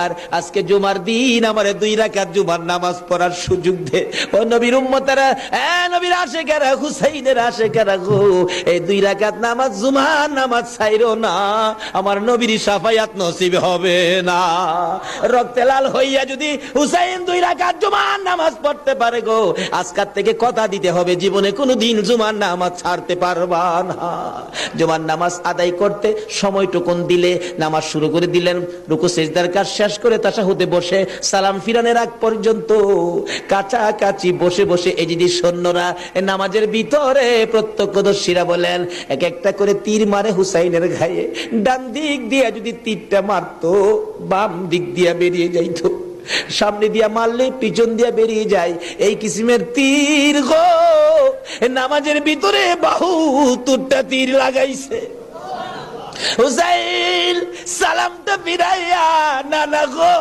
আর আজকে জুমার দিন আমারে 2 রাকাত জুমার নামাজ পড়ার সুযোগ দে। ও নবীর উম্মতেরা, নবীর আশিকেরা, হুসাইনের আশিকেরা গো, এই 2 রাকাত নামাজ জুমার নামাজ ছাইরো না, আমার নবীর শাফায়াত নসিব হবে না। রক্তে লাল হইয়া যদি হুসাইন 2 রাকাত জুমার নামাজ পড়তে পারে গো, আজকাল থেকে কথা দিতে হবে জীবনে কোনোদিন জুমার নামাজ ছাড়তে পারবা না। জুমার নামাজ আদায় করতে সময়টুকুন দিলে নামাজ শুরু করে দিলেন, রুকু সিজদার কাজ শেষ করে তাশাহুদে বসে সালাম ফিরানোর আগ পর্যন্ত কাছাকাছি বসে বসে এই যে সৈন্যরা নামাজের ভিতরে প্রত্যক্ষদর্শীরা বলেন এক একটা করে তীর মারে হুসাইনের গায়ে। ডান দিক দিয়ে যদি তীরটা মারতো, বাম দিক দিয়ে বেরিয়ে যাইতো, সামনে দিয়া মারলে পিছন দিয়া বেরিয়ে যায়, এই কিসিমের তীর গো নামাজের ভিতরে বাহুতুরটা তীর লাগাইছে। হুসাইন সালামটা ফিরাইয়া নানা গো